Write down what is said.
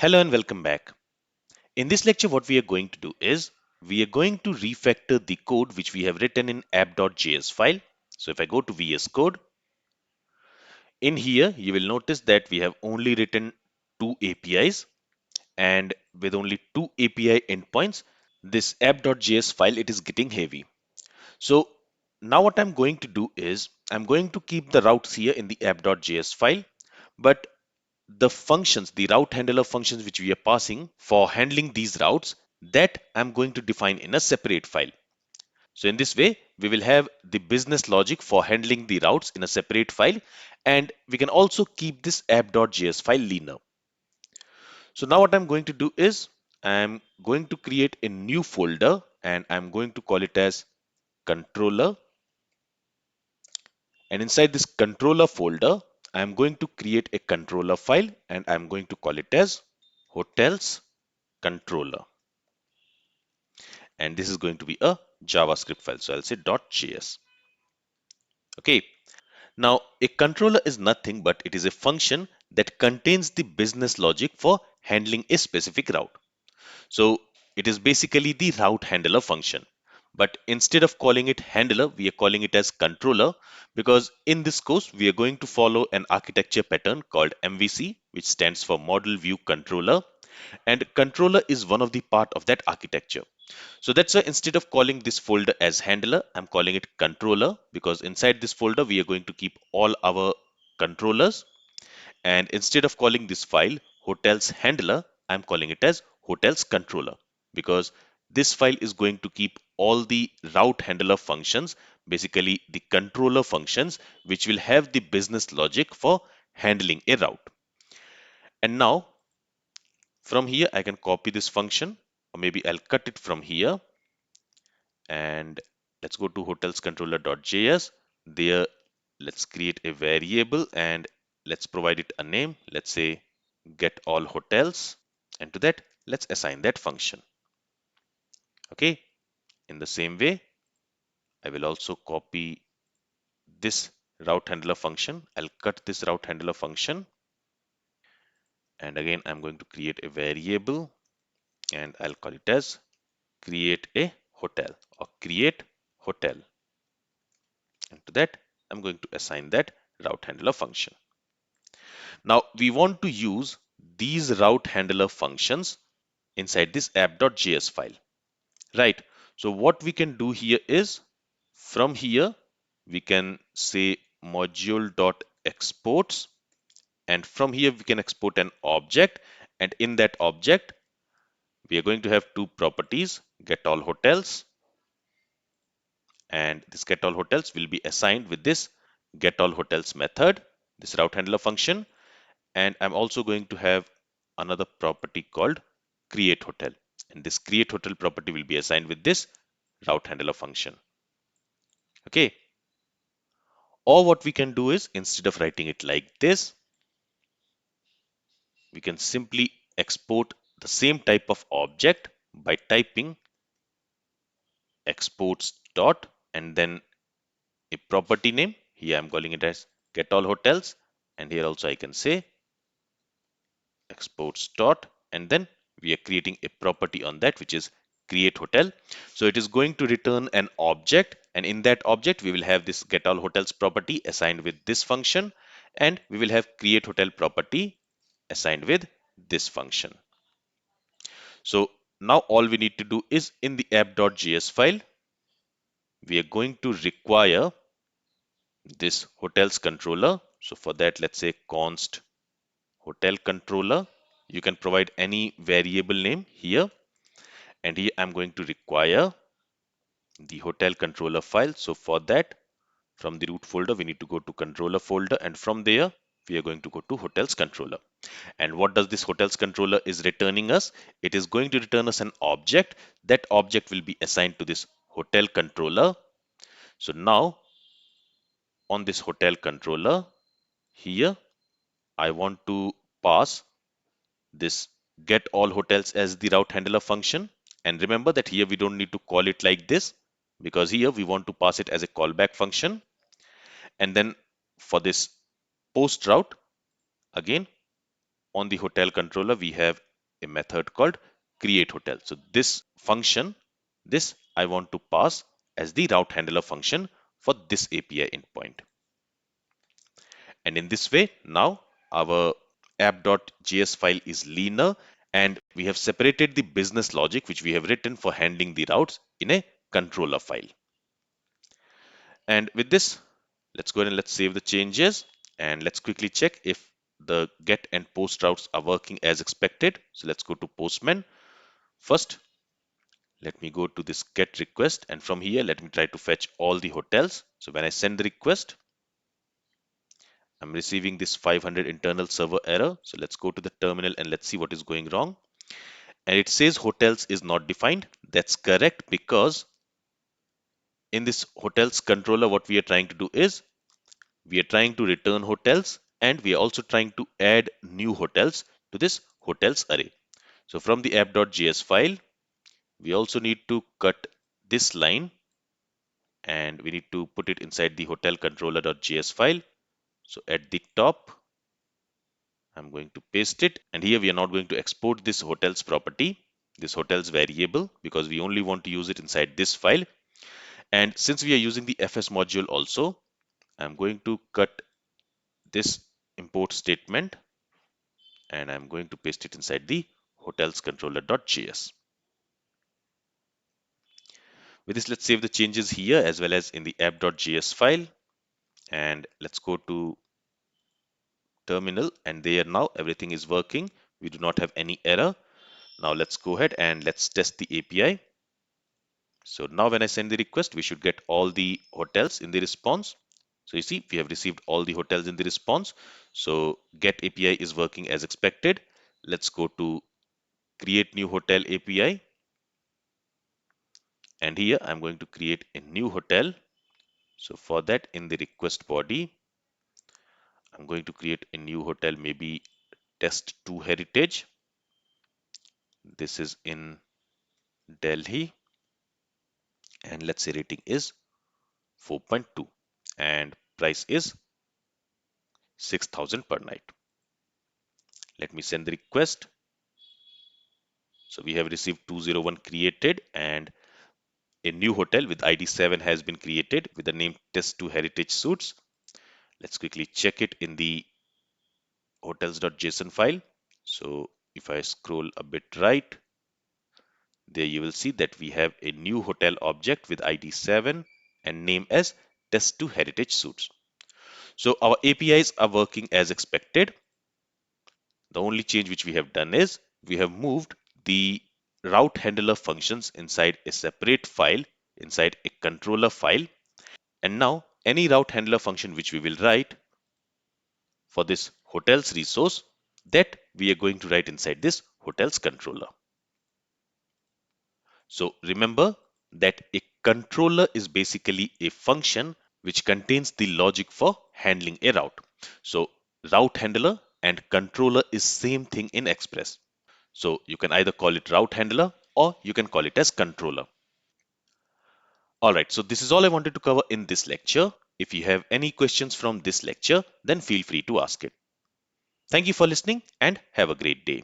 Hello and welcome back. In this lecture, what we are going to do is we are going to refactor the code which we have written in app.js file. So if I go to VS Code, in here you will notice that we have only written two APIs, and with only two API endpoints, this app.js file it is getting heavy. So now what I'm going to do is I'm going to keep the routes here in the app.js file, but the functions, the route handler functions which we are passing for handling these routes, that I'm going to define in a separate file. So in this way, we will have the business logic for handling the routes in a separate file, and we can also keep this app.js file leaner. So now what I'm going to do is I'm going to create a new folder and I'm going to call it as controller. And inside this controller folder, I'm going to create a controller file and I'm going to call it as hotels controller, and this is going to be a JavaScript file. So I'll say .js. Okay. Now a controller is nothing but it is a function that contains the business logic for handling a specific route. So it is basically the route handler function. But instead of calling it handler, we are calling it as controller because in this course we are going to follow an architecture pattern called MVC, which stands for Model View Controller, and controller is one of the part of that architecture. So that's why instead of calling this folder as handler, I'm calling it controller because inside this folder we are going to keep all our controllers. And instead of calling this file hotels handler, I'm calling it as hotels controller because this file is going to keep all the route handler functions, basically the controller functions, which will have the business logic for handling a route. And now from here, I can copy this function, or maybe I'll cut it from here. And let's go to hotelsController.js. There, let's create a variable and let's provide it a name. Let's say getAllHotels. And to that, let's assign that function. Okay. In the same way, I will also copy this route handler function. I'll cut this route handler function. And again, I'm going to create a variable and I'll call it as create a hotel or create hotel. And to that, I'm going to assign that route handler function. Now we want to use these route handler functions inside this app.js file, right? So what we can do here is from here, we can say module.exports, and from here we can export an object, and in that object, we are going to have two properties, getAllHotels, and this getAllHotels will be assigned with this getAllHotels method, this route handler function, and I'm also going to have another property called createHotel, and this createHotel property will be assigned with this route handler function. Okay, or what we can do is instead of writing it like this, we can simply export the same type of object by typing exports dot and then a property name. Here I'm calling it as getAllHotels, and here also I can say exports dot and then we are creating a property on that which is createHotel. So it is going to return an object, and in that object we will have this getAllHotels property assigned with this function, and we will have createHotel property assigned with this function. So now all we need to do is in the app.js file, we are going to require this hotels controller. So for that, let's say const hotel controller. You can provide any variable name here. And here I'm going to require the hotel controller file. So for that, from the root folder, we need to go to controller folder. And from there, we are going to go to hotels controller. And what does this hotels controller is returning us? It is going to return us an object. That object will be assigned to this hotel controller. So now on this hotel controller, here I want to pass this getAllHotels as the route handler function. And remember that here we don't need to call it like this because here we want to pass it as a callback function. And then for this post route, again on the hotel controller, we have a method called createHotel. So this function, this I want to pass as the route handler function for this API endpoint. And in this way, now our app.js file is leaner and we have separated the business logic which we have written for handling the routes in a controller file. And with this, let's go ahead and let's save the changes and let's quickly check if the get and post routes are working as expected. So let's go to Postman. First, let me go to this get request and from here, let me try to fetch all the hotels. So when I send the request, I'm receiving this 500 internal server error. So let's go to the terminal and let's see what is going wrong. And it says hotels is not defined. That's correct because in this hotels controller, what we are trying to do is we are trying to return hotels and we are also trying to add new hotels to this hotels array. So from the app.js file, we also need to cut this line and we need to put it inside the hotelsController.js file. So at the top, I'm going to paste it and here we are not going to export this hotels property, this hotels variable because we only want to use it inside this file. And since we are using the fs module also, I'm going to cut this import statement and I'm going to paste it inside the hotelsController.js. With this, let's save the changes here as well as in the app.js file. And let's go to terminal and there now everything is working. We do not have any error. Now let's go ahead and let's test the API. So now when I send the request, we should get all the hotels in the response. So you see, we have received all the hotels in the response. So get API is working as expected. Let's go to create new hotel API. And here I'm going to create a new hotel. So for that in the request body, I'm going to create a new hotel, maybe test2 heritage. This is in Delhi and let's say rating is 4.2 and price is 6,000 per night. Let me send the request. So we have received 201 created and a new hotel with ID 7 has been created with the name test2 heritage suites. Let's quickly check it in the hotels.json file. So if I scroll a bit right, there you will see that we have a new hotel object with ID 7 and name as test2 heritage suites. So our APIs are working as expected. The only change which we have done is we have moved the route handler functions inside a separate file, inside a controller file. And now any route handler function which we will write for this hotels resource, that we are going to write inside this hotels controller. So remember that a controller is basically a function which contains the logic for handling a route. So route handler and controller is same thing in Express. So you can either call it route handler or you can call it as controller. Alright, so this is all I wanted to cover in this lecture. If you have any questions from this lecture, then feel free to ask it. Thank you for listening and have a great day.